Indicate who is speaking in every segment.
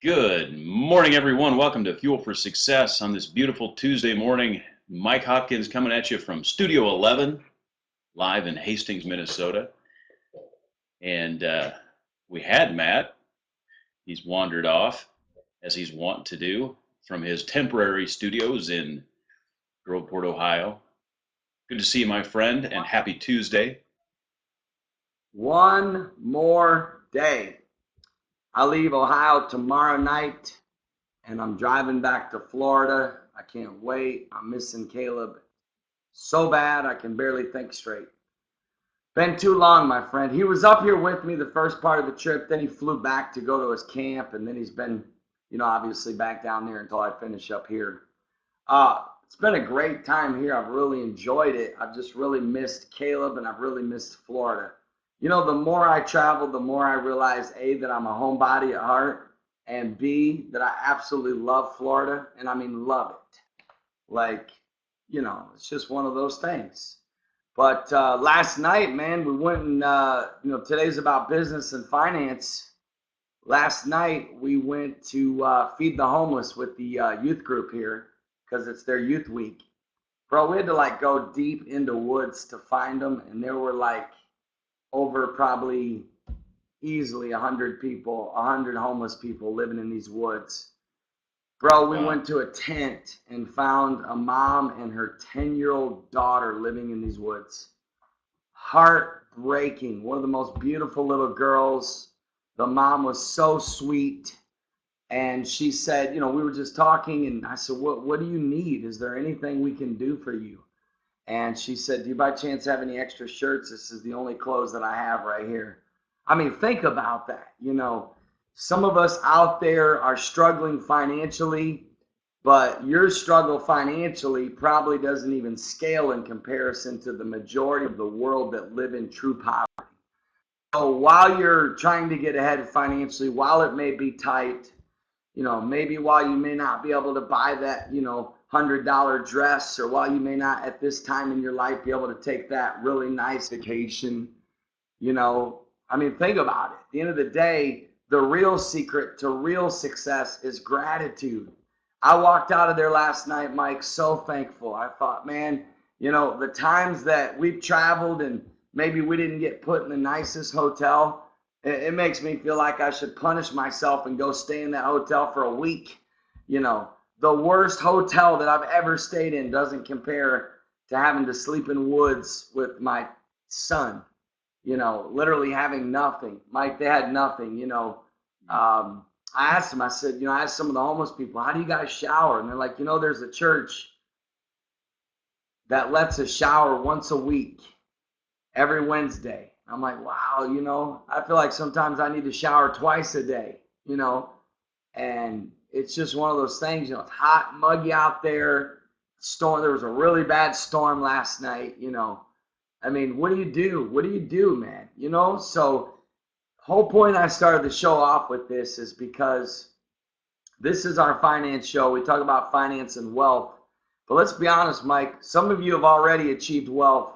Speaker 1: Good morning, everyone. Welcome to Fuel for Success on this beautiful Tuesday morning. Mike Hopkins coming at you from Studio 11, live in Hastings, Minnesota. And we had Matt. He's wandered off, as he's wont to do, from his temporary studios in Groveport, Ohio. Good to see you, my friend, and happy Tuesday.
Speaker 2: One more day. I leave Ohio tomorrow night and I'm driving back to Florida. I can't wait. I'm missing Caleb so bad I can barely think straight. Been too long, my friend. He was up here with me the first part of the trip. Then he flew back to go to his camp, and then he's been, obviously back down there until I finish up here. It's been a great time here. I've really enjoyed it. I've just really missed Caleb, and I've really missed Florida. The more I travel, the more I realize, A, that I'm a homebody at heart, and B, that I absolutely love Florida, and I mean love it. Like, it's just one of those things. But last night, man, we went and, today's about business and finance. Last night, we went to feed the homeless with the youth group here because it's their youth week. Bro, we had to go deep into woods to find them, and there were over probably easily 100 people, 100 homeless people living in these woods. Bro, we went to a tent and found a mom and her 10-year-old daughter living in these woods. Heartbreaking. One of the most beautiful little girls. The mom was so sweet. And she said, we were just talking, and I said, what do you need? Is there anything we can do for you? And she said, do you by chance have any extra shirts? This is the only clothes that I have right here. I mean, think about that. Some of us out there are struggling financially, but your struggle financially probably doesn't even scale in comparison to the majority of the world that live in true poverty. So while you're trying to get ahead financially, while it may be tight, maybe while you may not be able to buy that, $100 dress, or while you may not at this time in your life be able to take that really nice vacation, think about it. At the end of the day, the real secret to real success is gratitude. I walked out of there last night, Mike, so thankful. I thought, man, the times that we've traveled and maybe we didn't get put in the nicest hotel, it makes me feel like I should punish myself and go stay in that hotel for a week. The worst hotel that I've ever stayed in doesn't compare to having to sleep in woods with my son, literally having nothing. Mike, they had nothing, I asked them, I said, I asked some of the homeless people, how do you guys shower? And they're like, there's a church that lets us shower once a week, every Wednesday. I'm like, wow, I feel like sometimes I need to shower twice a day, and it's just one of those things, it's hot, muggy out there. There was a really bad storm last night, I mean, what do you do? What do you do, man? So whole point I started the show off with this is because this is our finance show. We talk about finance and wealth. But let's be honest, Mike, some of you have already achieved wealth.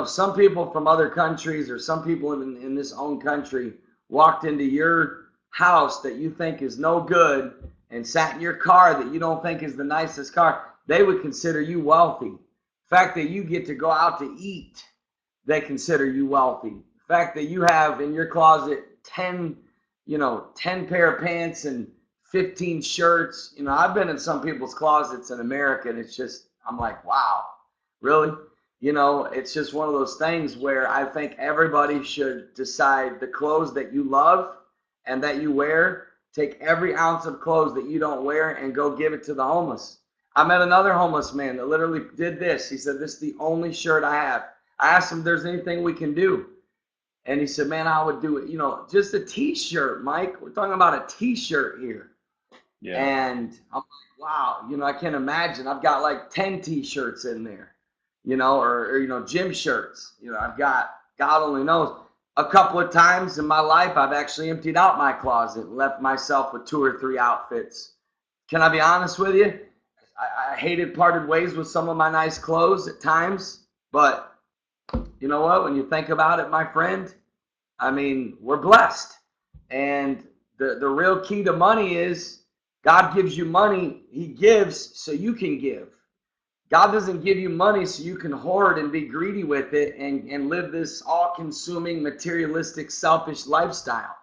Speaker 2: Some people from other countries or some people in this own country walked into your house that you think is no good and sat in your car that you don't think is the nicest car, they would consider you wealthy. The fact that you get to go out to eat, they consider you wealthy. The fact that you have in your closet 10 pair of pants and 15 shirts. I've been in some people's closets in America, and it's just, I'm like, wow, really? It's just one of those things where I think everybody should decide the clothes that you love and that you wear. Take every ounce of clothes that you don't wear and go give it to the homeless. I met another homeless man that literally did this. He said, this is the only shirt I have. I asked him if there's anything we can do. And he said, man, I would do it, just a t-shirt, Mike. We're talking about a t-shirt here. Yeah. And I'm like, wow, I can't imagine. I've got like 10 t-shirts in there, or gym shirts. I've got, God only knows, a couple of times in my life, I've actually emptied out my closet and left myself with 2 or 3 outfits. Can I be honest with you? I hated parted ways with some of my nice clothes at times, but you know what? When you think about it, my friend, I mean, we're blessed. And The real key to money is God gives you money. He gives so you can give. God doesn't give you money so you can hoard and be greedy with it and live this all-consuming, materialistic, selfish lifestyle.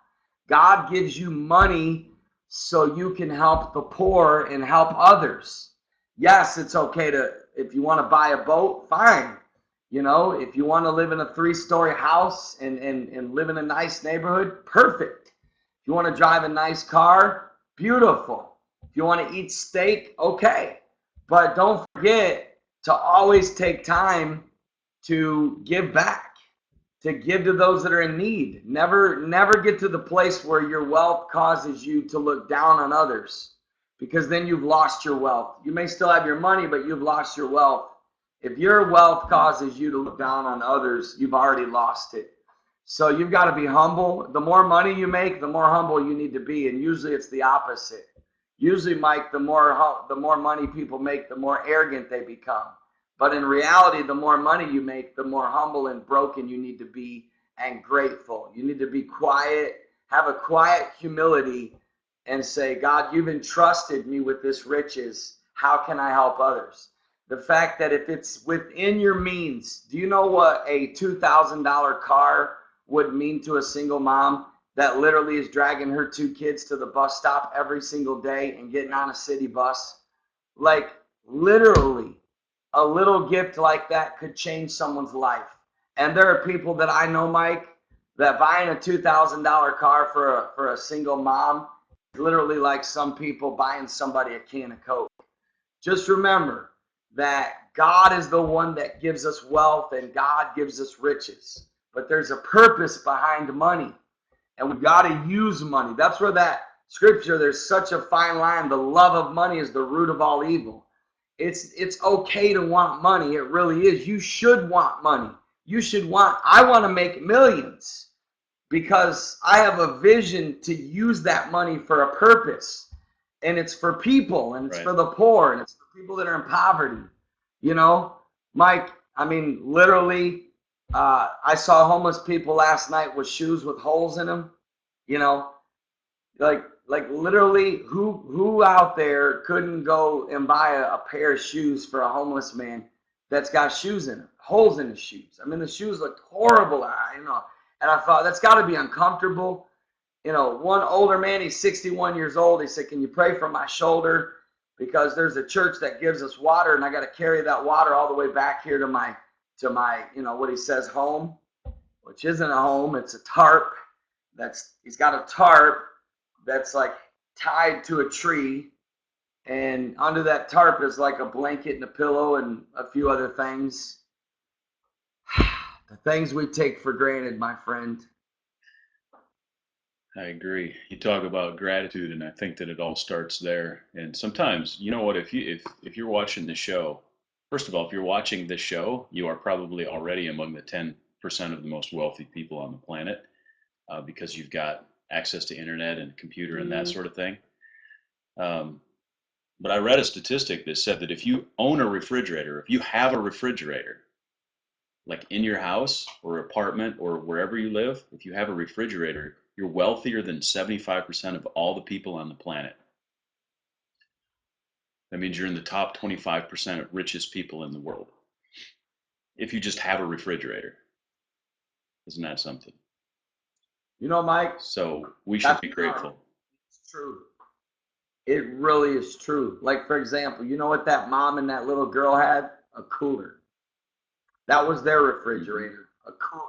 Speaker 2: God gives you money so you can help the poor and help others. Yes, it's okay to, if you want to buy a boat, fine. You know, if you want to live in a 3-story house and live in a nice neighborhood, perfect. If you want to drive a nice car, beautiful. If you want to eat steak, okay. But don't forget to always take time to give back, to give to those that are in need. Never get to the place where your wealth causes you to look down on others, because then you've lost your wealth. You may still have your money, but you've lost your wealth. If your wealth causes you to look down on others, you've already lost it. So you've got to be humble. The more money you make, the more humble you need to be. And usually it's the opposite. Usually, Mike, the more money people make, the more arrogant they become. But in reality, the more money you make, the more humble and broken you need to be and grateful. You need to be quiet, have a quiet humility, and say, God, you've entrusted me with this riches. How can I help others? The fact that if it's within your means, do you know what a $2,000 car would mean to a single mom that literally is dragging her 2 kids to the bus stop every single day and getting on a city bus? Like, literally, a little gift like that could change someone's life. And there are people that I know, Mike, that buying a $2,000 car for a single mom is literally like some people buying somebody a can of Coke. Just remember that God is the one that gives us wealth and God gives us riches. But there's a purpose behind money, and we've got to use money. That's where that scripture, there's such a fine line. The love of money is the root of all evil. It's okay to want money. It really is. You should want money. I want to make millions because I have a vision to use that money for a purpose. And it's for people, and it's for the poor, and it's for people that are in poverty. You know, Mike, I mean, literally, I saw homeless people last night with shoes with holes in them. You know, like literally, who out there couldn't go and buy a pair of shoes for a homeless man that's got shoes in them, holes in his shoes? I mean, the shoes looked horrible, you know, and I thought that's got to be uncomfortable. You know, one older man, he's 61 years old. He said, can you pray for my shoulder? Because there's a church that gives us water, and I got to carry that water all the way back here to my, you know, what he says home, which isn't a home. It's a tarp. He's got a tarp that's like tied to a tree. And under that tarp is like a blanket and a pillow and a few other things. The things we take for granted, my friend.
Speaker 1: I agree. You talk about gratitude, and I think that it all starts there. And sometimes, you know what, if you're watching the show, first of all, if you're watching this show, you are probably already among the 10% of the most wealthy people on the planet, because you've got access to internet and computer and that sort of thing. But I read a statistic that said that if you own a refrigerator, if you have a refrigerator, like in your house or apartment or wherever you live, if you have a refrigerator, you're wealthier than 75% of all the people on the planet. That means you're in the top 25% of richest people in the world. If you just have a refrigerator. Isn't that something?
Speaker 2: You know, Mike.
Speaker 1: So we should be grateful.
Speaker 2: It's true. It really is true. Like, for example, you know what that mom and that little girl had? A cooler. That was their refrigerator, a cooler.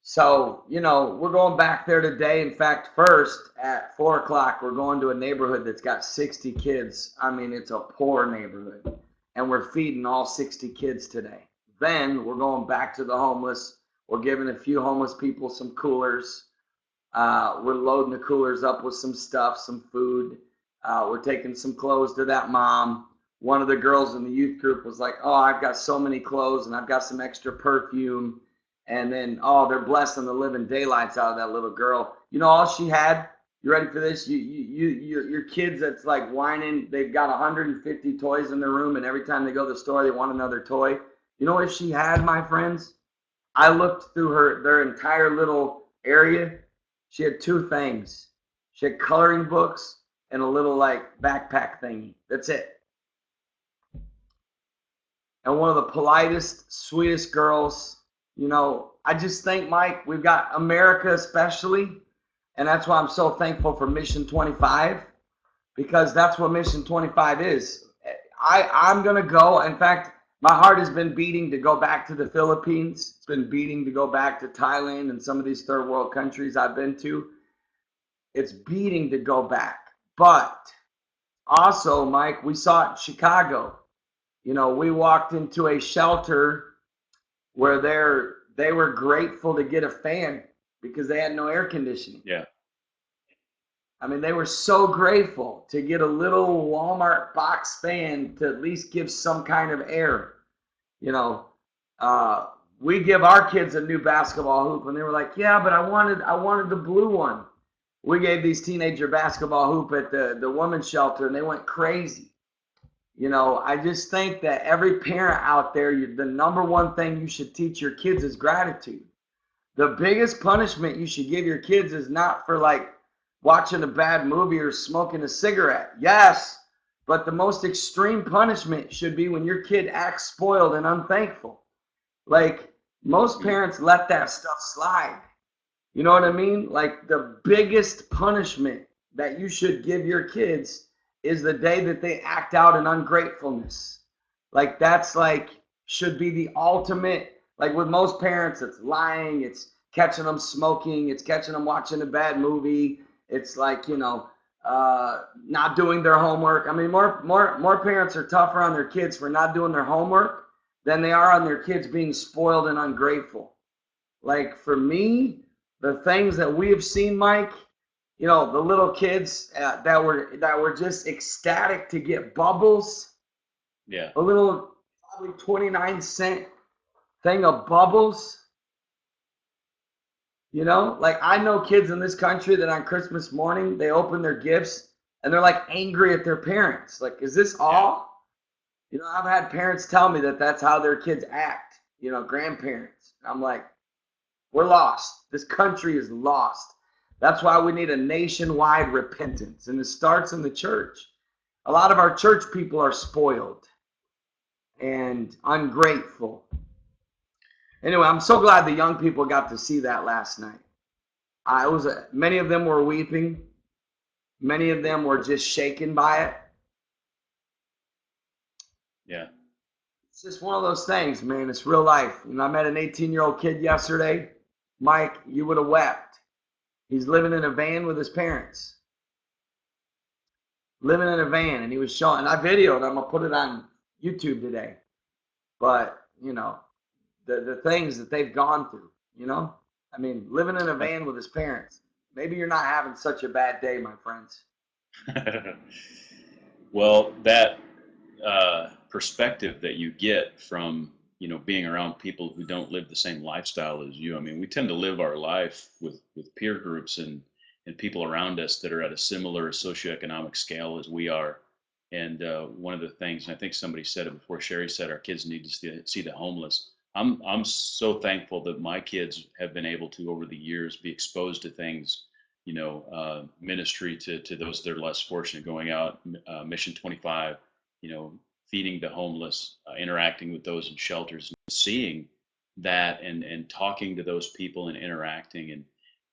Speaker 2: So, you know, we're going back there today. In fact, first at 4 o'clock, we're going to a neighborhood that's got 60 kids. I mean, it's a poor neighborhood. And we're feeding all 60 kids today. Then we're going back to the homeless. We're giving a few homeless people some coolers. We're loading the coolers up with some stuff, some food. We're taking some clothes to that mom. One of the girls in the youth group was like, oh, I've got so many clothes and I've got some extra perfume. And then, oh, they're blessing the living daylights out of that little girl. You know, all she had, you ready for this? Your kids that's like whining, they've got 150 toys in their room, and every time they go to the store, they want another toy. You know what she had, my friends? I looked through their entire little area. She had two things. She had coloring books and a little like backpack thingy. That's it. And one of the politest, sweetest girls. You know, I just think, Mike, we've got America especially, and that's why I'm so thankful for Mission 25, because that's what Mission 25 is. I'm going to go. In fact, my heart has been beating to go back to the Philippines. It's been beating to go back to Thailand and some of these third world countries I've been to. It's beating to go back. But also, Mike, we saw it in Chicago. You know, we walked into a shelter where they were grateful to get a fan because they had no air conditioning.
Speaker 1: Yeah.
Speaker 2: I mean, they were so grateful to get a little Walmart box fan to at least give some kind of air. You know, we give our kids a new basketball hoop, and they were like, "Yeah, but I wanted the blue one." We gave these teenager basketball hoop at the women's shelter, and they went crazy. You know, I just think that every parent out there, the number one thing you should teach your kids is gratitude. The biggest punishment you should give your kids is not for like watching a bad movie or smoking a cigarette. Yes, but the most extreme punishment should be when your kid acts spoiled and unthankful. Like most parents let that stuff slide. You know what I mean? Like the biggest punishment that you should give your kids is the day that they act out in ungratefulness. Like that's like should be the ultimate. Like with most parents, it's lying, it's catching them smoking, it's catching them watching a bad movie. It's like, you know, not doing their homework. I mean, more parents are tougher on their kids for not doing their homework than they are on their kids being spoiled and ungrateful. Like for me, the things that we have seen, Mike, you know, the little kids that were just ecstatic to get bubbles,
Speaker 1: Yeah.
Speaker 2: a little probably 29-cent thing of bubbles. You know, like I know kids in this country that on Christmas morning they open their gifts and they're like angry at their parents. Like, is this all? You know, I've had parents tell me that that's how their kids act. You know, grandparents. I'm like, we're lost. This country is lost. That's why we need a nationwide repentance, and it starts in the church. A lot of our church people are spoiled and ungrateful. Anyway, I'm so glad the young people got to see that last night. Many of them were weeping. Many of them were just shaken by it.
Speaker 1: Yeah.
Speaker 2: It's just one of those things, man. It's real life. You know, I met an 18-year-old kid yesterday. Mike, you would have wept. He's living in a van with his parents. Living in a van, and he was showing, and I videoed him. I'm gonna put it on YouTube today. But, you know, the things that they've gone through, you know? I mean, living in a van with his parents. Maybe you're not having such a bad day, my friends.
Speaker 1: Well, that perspective that you get from being around people who don't live the same lifestyle as you. I mean, we tend to live our life with peer groups and people around us that are at a similar socioeconomic scale as we are. And one of the things, and I think somebody said it before, Sherry said, our kids need to see the homeless. I'm so thankful that my kids have been able to over the years be exposed to things, ministry to those that are less fortunate, going out, Mission 25, feeding the homeless, interacting with those in shelters, seeing that and talking to those people and interacting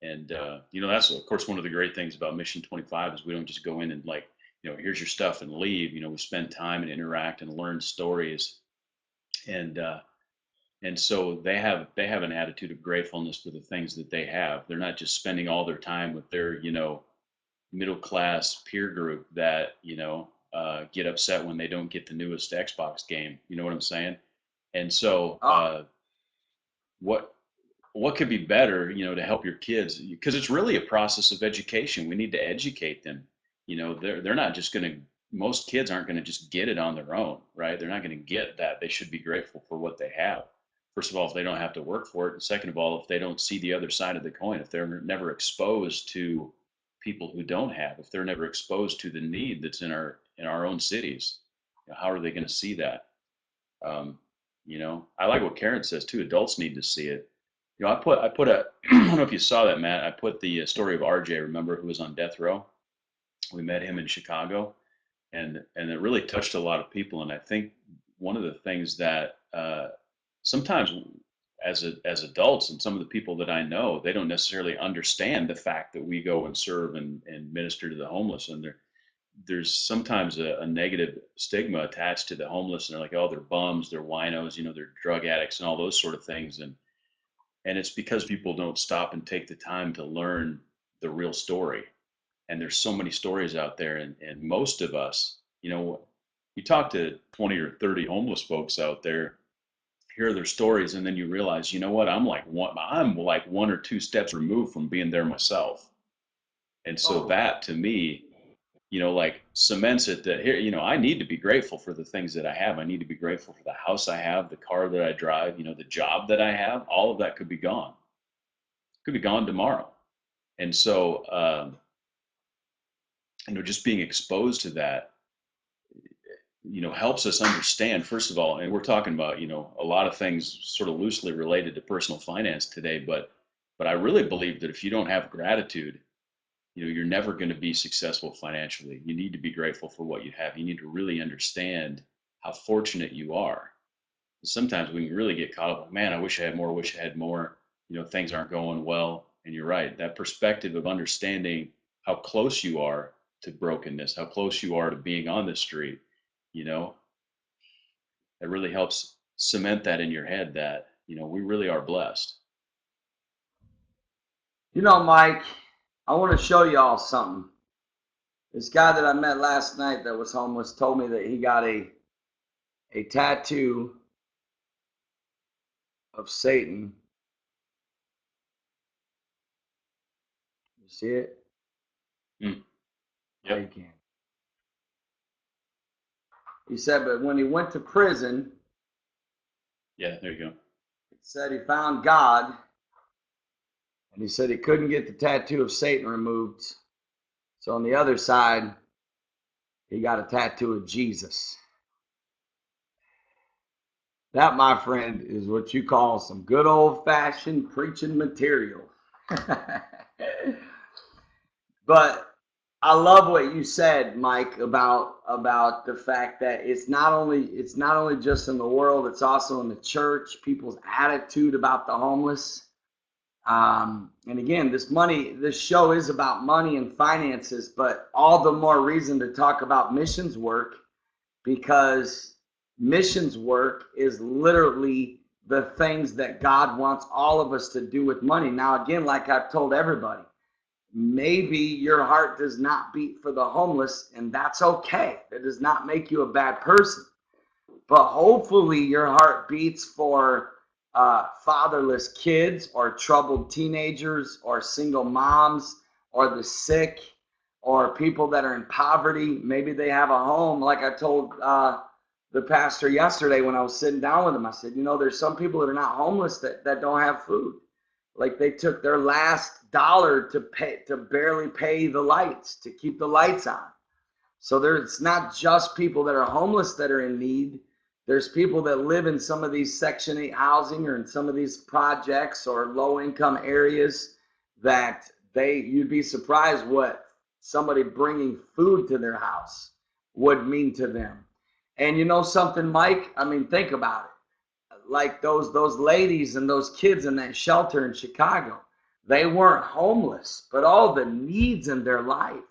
Speaker 1: and that's of course one of the great things about Mission 25 is we don't just go in and like here's your stuff and leave. We spend time and interact and learn stories and so they have an attitude of gratefulness for the things that they have. They're not just spending all their time with their middle class peer group that get upset when they don't get the newest Xbox game. You know what I'm saying? And so what what could be better, to help your kids? Because it's really a process of education. We need to educate them. They're not just going to. Most kids aren't going to just get it on their own, right? They're not going to get that. They should be grateful for what they have. First of all, if they don't have to work for it, and second of all, if they don't see the other side of the coin, if they're never exposed to people who don't have, if they're never exposed to the need that's in our own cities, how are they going to see that? I like what Karen says too. Adults need to see it. I put a, I don't know if you saw that, Matt. I put the story of RJ, remember, who was on death row. We met him in Chicago, and it really touched a lot of people. And I think one of the things that sometimes as adults and some of the people that I know, they don't necessarily understand the fact that we go and serve and minister to the homeless. And there's sometimes a negative stigma attached to the homeless, and they're like, oh, they're bums, they're winos, they're drug addicts and all those sort of things. And it's because people don't stop and take the time to learn the real story. And there's so many stories out there, and most of us, you talk to 20 or 30 homeless folks out there, hear their stories, and then you realize, you know what, I'm like one or two steps removed from being there myself. And so
Speaker 2: Oh,
Speaker 1: that to me, like cements it that here, I need to be grateful for the things that I have. I need to be grateful for the house I have, the car that I drive, the job that I have. All of that could be gone, tomorrow. And so, just being exposed to that, helps us understand, first of all, and we're talking about, a lot of things sort of loosely related to personal finance today, but I really believe that if you don't have gratitude, you're never going to be successful financially. You need to be grateful for what you have. You need to really understand how fortunate you are. Sometimes we can really get caught up, like, man, I wish I had more, wish I had more, things aren't going well. And you're right, that perspective of understanding how close you are to brokenness, how close you are to being on the street, you know, that really helps cement that in your head that, we really are blessed.
Speaker 2: Mike, I want to show y'all something. This guy that I met last night that was homeless told me that he got a tattoo of Satan. You see it?
Speaker 1: Mm.
Speaker 2: Yeah,
Speaker 1: Yep.
Speaker 2: you can. He said, but when he went to prison,
Speaker 1: Yeah, there you go.
Speaker 2: he said he found God, and he said he couldn't get the tattoo of Satan removed. So on the other side, he got a tattoo of Jesus. That, my friend, is what you call some good old-fashioned preaching material. But I love what you said, Mike, about the fact that it's not only just in the world, it's also in the church, people's attitude about the homeless. And again, this show is about money and finances, but all the more reason to talk about missions work, because missions work is literally the things that God wants all of us to do with money. Now, again, like I've told everybody, maybe your heart does not beat for the homeless, and that's okay. That does not make you a bad person. But hopefully your heart beats for fatherless kids or troubled teenagers or single moms or the sick or people that are in poverty. Maybe they have a home. Like I told the pastor yesterday when I was sitting down with him, I said, there's some people that are not homeless that don't have food. Like they took their last dollar to barely pay the lights, to keep the lights on. So it's not just people that are homeless that are in need. There's people that live in some of these Section 8 housing or in some of these projects or low income areas that you'd be surprised what somebody bringing food to their house would mean to them. And you know something, Mike? I mean, think about it. Like those ladies and those kids in that shelter in Chicago, they weren't homeless, but all the needs in their life,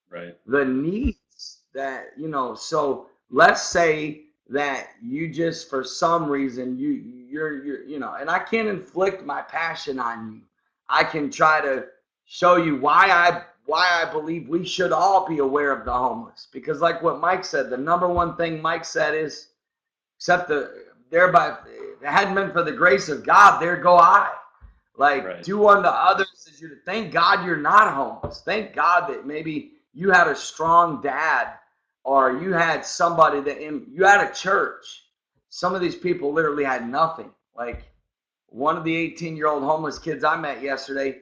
Speaker 1: Right.
Speaker 2: the needs that, so let's say that you just, for some reason, you're, and I can't inflict my passion on you. I can try to show you why I believe we should all be aware of the homeless, because like what Mike said, the number one thing Mike said is, except thereby, if it hadn't been for the grace of God, there go I. Like,
Speaker 1: Right.
Speaker 2: do unto others as you. Thank God you're not homeless. Thank God that maybe you had a strong dad, or you had somebody you had a church. Some of these people literally had nothing. Like one of the 18-year-old homeless kids I met yesterday,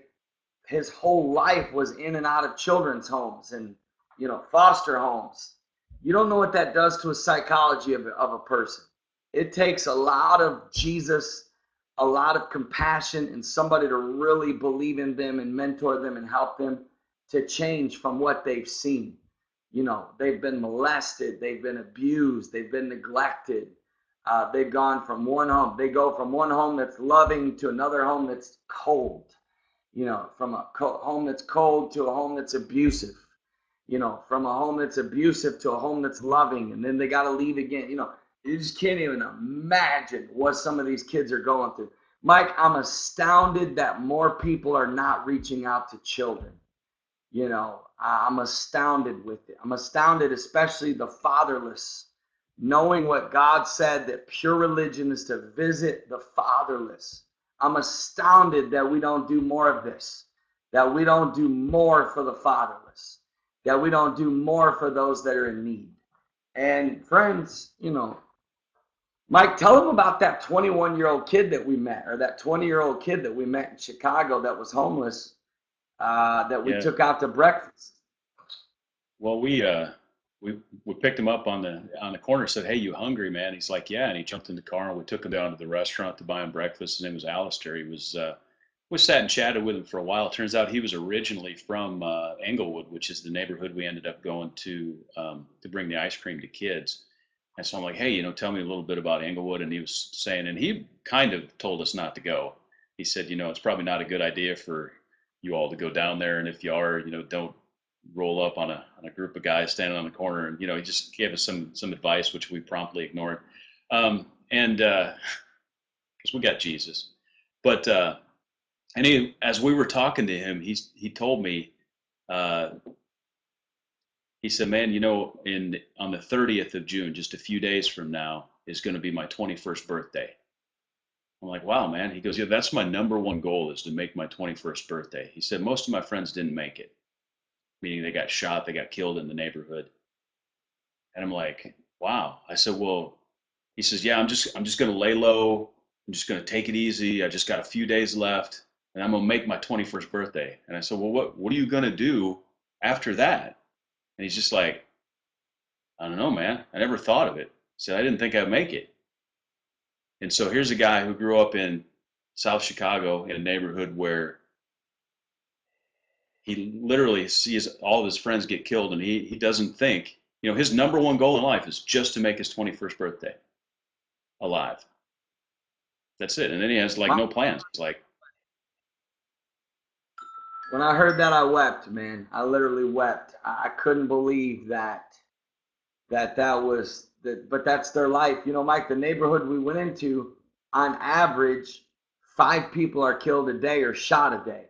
Speaker 2: his whole life was in and out of children's homes and, foster homes. You don't know what that does to a psychology of a person. It takes a lot of Jesus a lot of compassion and somebody to really believe in them and mentor them and help them to change from what they've seen. You know, they've been molested, they've been abused, they've been neglected. They've gone from one home. They go from one home that's loving to another home that's cold. You know, from a home that's cold to a home that's abusive. You know, from a home that's abusive to a home that's loving, and then they got to leave again. You know, you just can't even imagine what some of these kids are going through. Mike, I'm astounded that more people are not reaching out to children. You know, I'm astounded with it. I'm astounded, especially the fatherless, knowing what God said, that pure religion is to visit the fatherless. I'm astounded that we don't do more of this, that we don't do more for the fatherless, that we don't do more for those that are in need. And friends, you know, Mike, tell them about that 21-year-old kid that we met, or that 20-year-old kid that we met in Chicago that was homeless, that we
Speaker 1: Yeah.
Speaker 2: took out to breakfast.
Speaker 1: Well, we picked him up on the corner. Said, "Hey, you hungry, man?" He's like, "Yeah." And he jumped in the car, and we took him down to the restaurant to buy him breakfast. His name was Alistair. He was we sat and chatted with him for a while. Turns out he was originally from Englewood, which is the neighborhood we ended up going to bring the ice cream to kids. And so I'm like, "Hey, you know, tell me a little bit about Englewood." And he was saying, and he kind of told us not to go. He said, "You know, it's probably not a good idea for you all to go down there, and if you are, you know, don't roll up on a group of guys standing on the corner." And you know, he just gave us some advice, which we promptly ignored. And because we got Jesus, but and as we were talking to him, he told me, uh, he said, "Man, you know, on the 30th of June, just a few days from now, is going to be my 21st birthday." I'm like, "Wow, man." He goes, "Yeah, that's my number one goal, is to make my 21st birthday." He said, "Most of my friends didn't make it, meaning they got shot, they got killed in the neighborhood." And I'm like, "Wow." I said, "Well," he says, "Yeah, I'm just going to lay low. I'm just going to take it easy. I just got a few days left, and I'm going to make my 21st birthday." And I said, "Well, what are you going to do after that?" And he's just like, "I don't know, man. I never thought of it." He said, "I didn't think I'd make it." And so here's a guy who grew up in South Chicago in a neighborhood where he literally sees all of his friends get killed, and he doesn't think, you know, his number one goal in life is just to make his 21st birthday alive. That's it. And then he has like no plans. It's like,
Speaker 2: When I heard that, I wept, man. I literally wept. I couldn't believe that was that, but that's their life. You know, Mike, the neighborhood we went into, on average, 5 people are killed a day or shot a day.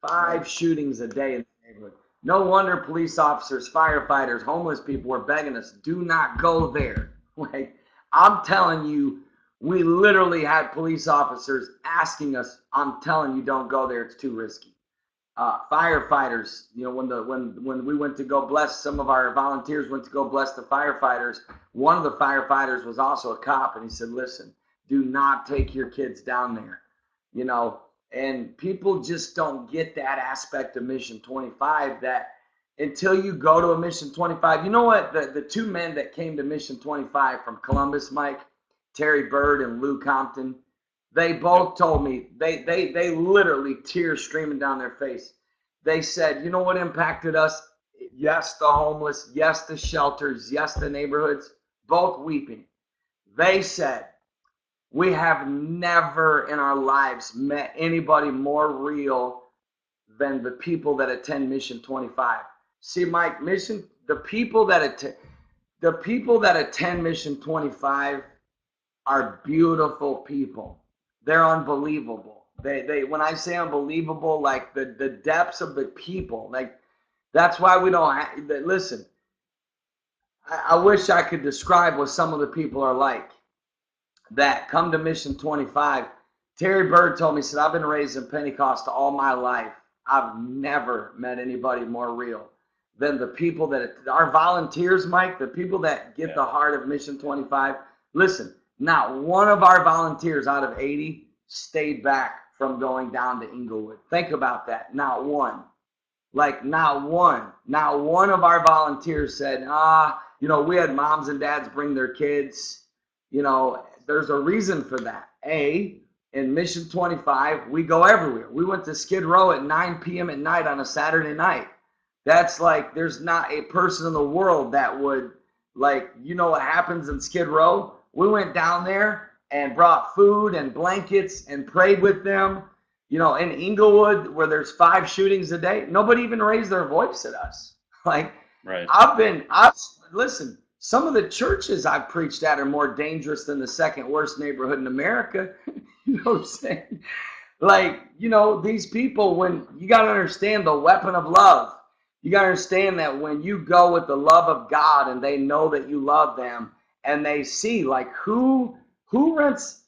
Speaker 2: Five shootings a day in the neighborhood. No wonder police officers, firefighters, homeless people were begging us, do not go there. Like, I'm telling you, we literally had police officers asking us, I'm telling you, don't go there. It's too risky. Firefighters, you know, when we went to go bless, some of our volunteers went to go bless the firefighters. One of the firefighters was also a cop, and he said, "Listen, do not take your kids down there." You know, and people just don't get that aspect of Mission 25, that until you go to a Mission 25. You know what? The two men that came to Mission 25 from Columbus, Mike, Terry Bird and Lou Compton, they both told me, they literally, tears streaming down their face. They said, "You know what impacted us? Yes, the homeless. Yes, the shelters. Yes, the neighborhoods." Both weeping. They said, "We have never in our lives met anybody more real than the people that attend Mission 25." See, Mike, the people that attend Mission 25 are beautiful people. They're unbelievable. They when I say unbelievable, like the depths of the people, like that's why we don't listen. I wish I could describe what some of the people are like that come to Mission 25. Terry Bird told me, he said, "I've been raised in Pentecost all my life. I've never met anybody more real than the people that our volunteers, Mike, the people that get the heart of Mission 25. Listen, not one of our volunteers out of 80 stayed back from going down to Englewood. Think about that. Not one. Like, not one. Not one of our volunteers said, you know, we had moms and dads bring their kids. You know, there's a reason for that. A, in Mission 25, we go everywhere. We went to Skid Row at 9 p.m. at night on a Saturday night. That's like, there's not a person in the world that would, like, you know what happens in Skid Row? We went down there and brought food and blankets and prayed with them. You know, in Inglewood, where there's 5 shootings a day, nobody even raised their voice at us. Like,
Speaker 1: Right.
Speaker 2: listen, some of the churches I've preached at are more dangerous than the second worst neighborhood in America. You know what I'm saying? Like, you know, these people, when you got to understand the weapon of love, you got to understand that when you go with the love of God and they know that you love them and they see, like, who rents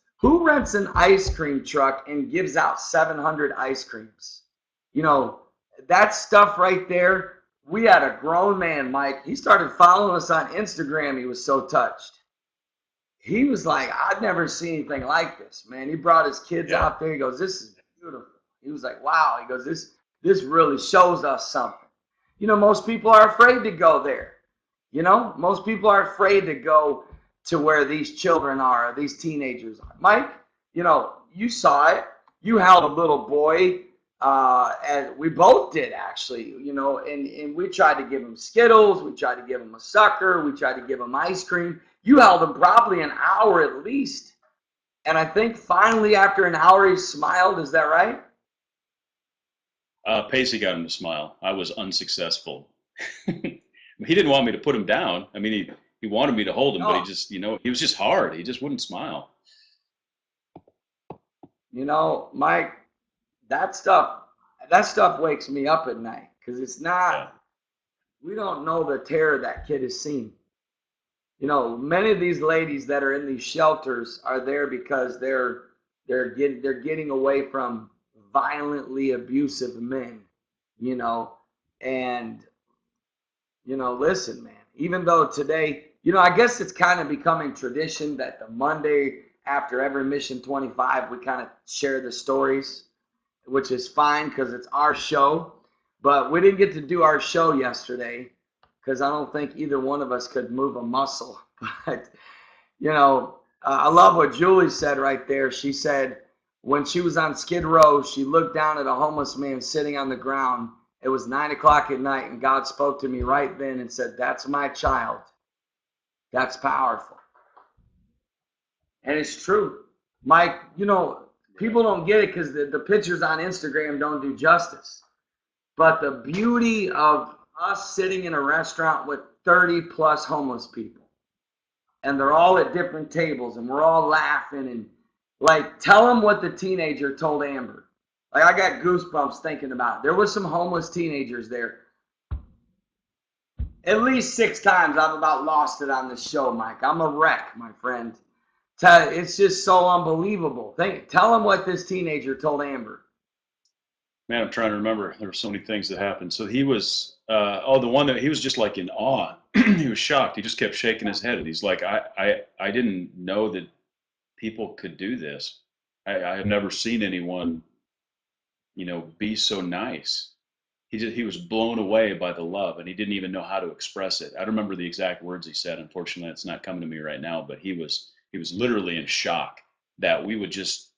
Speaker 2: an ice cream truck and gives out 700 ice creams? You know, that stuff right there. We had a grown man, Mike. He started following us on Instagram. He was so touched. He was like, I've never seen anything like this, man. He brought his kids out there. He goes, this is beautiful. He was like, wow. He goes, this really shows us something. You know, most people are afraid to go there. You know, most people are afraid to go to where these children are, these teenagers are. Mike, you know, you saw it. You held a little boy, and we both did, actually, you know, and we tried to give him Skittles. We tried to give him a sucker. We tried to give him ice cream. You held him probably an hour at least. And I think finally after an hour he smiled. Is that right?
Speaker 1: Pacey got him to smile. I was unsuccessful. He didn't want me to put him down. I mean, he wanted me to hold him, but he just, you know, he was just hard. He just wouldn't smile.
Speaker 2: You know, Mike, that stuff wakes me up at night, because it's not, we don't know the terror that kid has seen. You know, many of these ladies that are in these shelters are there because they're getting away from violently abusive men, you know. And, you know, listen, man, even though today, you know, I guess it's kind of becoming tradition that the Monday after every Mission 25, we kind of share the stories, which is fine because it's our show. But we didn't get to do our show yesterday because I don't think either one of us could move a muscle. But, you know, I love what Julie said right there. She said when she was on Skid Row, she looked down at a homeless man sitting on the ground. It was 9 o'clock at night, and God spoke to me right then and said, that's my child. That's powerful. And it's true. Mike, you know, people don't get it because the pictures on Instagram don't do justice. But the beauty of us sitting in a restaurant with 30 plus homeless people, and they're all at different tables, and we're all laughing, and like, tell them what the teenager told Amber. Like, I got goosebumps thinking about it. There was some homeless teenagers there. At least 6 times I've about lost it on this show, Mike. I'm a wreck, my friend. It's just so unbelievable. Tell them what this teenager told Amber.
Speaker 1: Man, I'm trying to remember. There were so many things that happened. So he was, the one that he was just like in awe. He was shocked. He just kept shaking his head. And he's like, I didn't know that people could do this. I have never seen anyone, you know, be so nice. He was blown away by the love, and he didn't even know how to express it. I don't remember the exact words he said. Unfortunately, it's not coming to me right now, but he was literally in shock that we would just,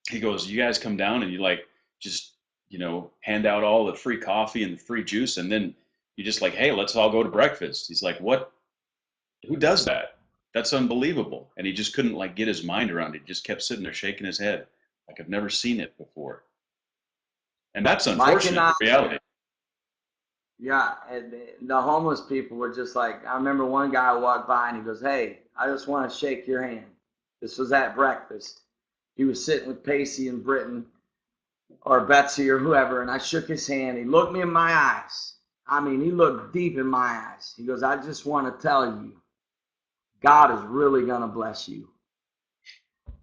Speaker 1: he goes, you guys come down and you like, just, you know, hand out all the free coffee and the free juice. And then you just like, hey, let's all go to breakfast. He's like, what, who does that? That's unbelievable. And he just couldn't like get his mind around it. He just kept sitting there shaking his head. Like, I've never seen it before. And that's unfortunate reality.
Speaker 2: Yeah, and the homeless people were just like, I remember one guy walked by and he goes, hey, I just want to shake your hand. This was at breakfast. He was sitting with Pacey and Britton or Betsy or whoever, and I shook his hand. He looked me in my eyes. I mean, he looked deep in my eyes. He goes, I just want to tell you, God is really going to bless you.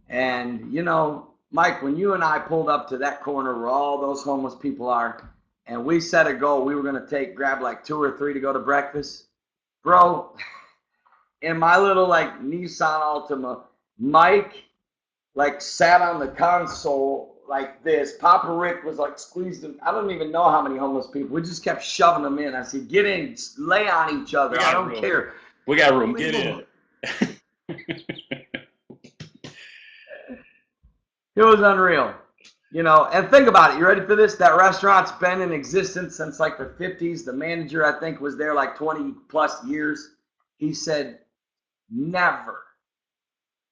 Speaker 2: And, you know, Mike, when you and I pulled up to that corner where all those homeless people are, and we set a goal, we were going to grab like 2 or 3 to go to breakfast. Bro, in my little like Nissan Altima, Mike like sat on the console like this. Papa Rick was like squeezed him. I don't even know how many homeless people. We just kept shoving them in. I said, get in, lay on each other. I don't care.
Speaker 1: We got room. Get in.
Speaker 2: It was unreal. You know, and think about it. You ready for this? That restaurant's been in existence since like the 50s. The manager, I think, was there like 20 plus years. He said, never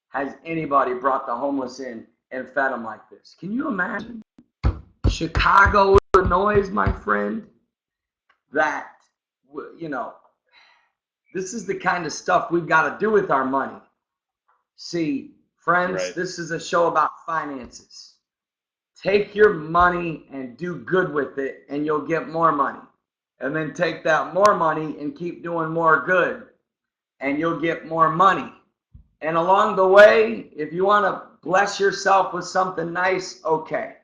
Speaker 2: has anybody brought the homeless in and fed them like this. Can you imagine? Chicago, Illinois, my friend, that, you know, this is the kind of stuff we've got to do with our money. See, friends,
Speaker 1: Right.
Speaker 2: This is a show about finances. Take your money and do good with it, and you'll get more money. And then take that more money and keep doing more good, and you'll get more money. And along the way, if you want to bless yourself with something nice, okay.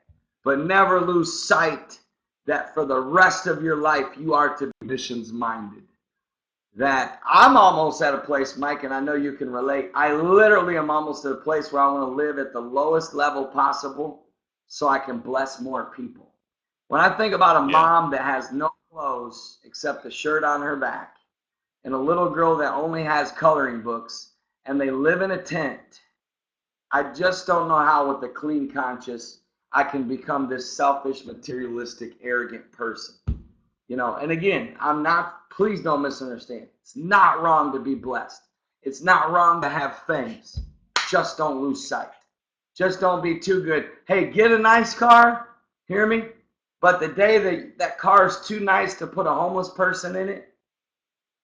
Speaker 2: But never lose sight that for the rest of your life, you are to be missions minded. That I'm almost at a place, Mike, and I know you can relate. I literally am almost at a place where I want to live at the lowest level possible so I can bless more people. When I think about a mom that has no clothes except a shirt on her back and a little girl that only has coloring books and they live in a tent, I just don't know how with a clean conscience I can become this selfish, materialistic, arrogant person. You know, and again, please don't misunderstand. It's not wrong to be blessed. It's not wrong to have things. Just don't lose sight. Just don't be too good. Hey, get a nice car, hear me? But the day that car is too nice to put a homeless person in it,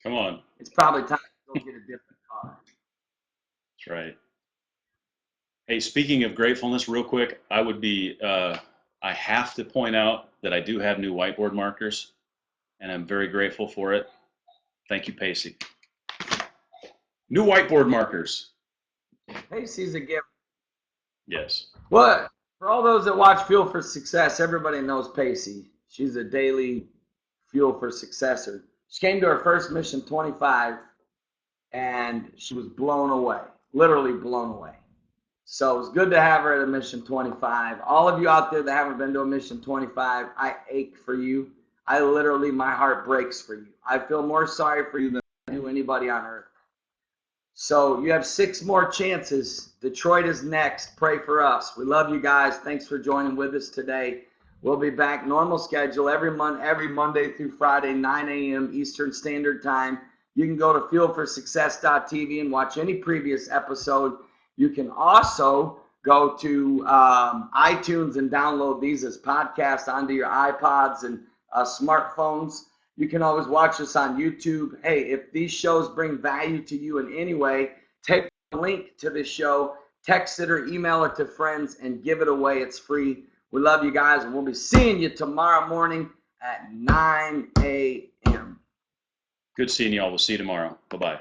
Speaker 1: Come on.
Speaker 2: it's probably time to go get a different car.
Speaker 1: That's right. Hey, speaking of gratefulness, real quick, I have to point out that I do have new whiteboard markers, and I'm very grateful for it. Thank you, Pacey. New whiteboard markers.
Speaker 2: Pacey's a gift.
Speaker 1: Yes.
Speaker 2: What? For all those that watch Fuel for Success, everybody knows Pacey. She's a daily Fuel for Successor. She came to her first Mission 25, and she was blown away, literally blown away. So it was good to have her at a Mission 25. All of you out there that haven't been to a Mission 25, I ache for you. My heart breaks for you. I feel more sorry for you than I do anybody on earth. So you have 6 more chances. Detroit is next. Pray for us. We love you guys. Thanks for joining with us today. We'll be back normal schedule every Monday through Friday, 9 a.m. Eastern Standard Time. You can go to fuelforsuccess.tv and watch any previous episode. You can also go to iTunes and download these as podcasts onto your iPods and smartphones. You can always watch us on YouTube. Hey, if these shows bring value to you in any way, take the link to this show, text it or email it to friends, and give it away. It's free. We love you guys, and we'll be seeing you tomorrow morning at 9 a.m.
Speaker 1: Good seeing you all. We'll see you tomorrow. Bye-bye.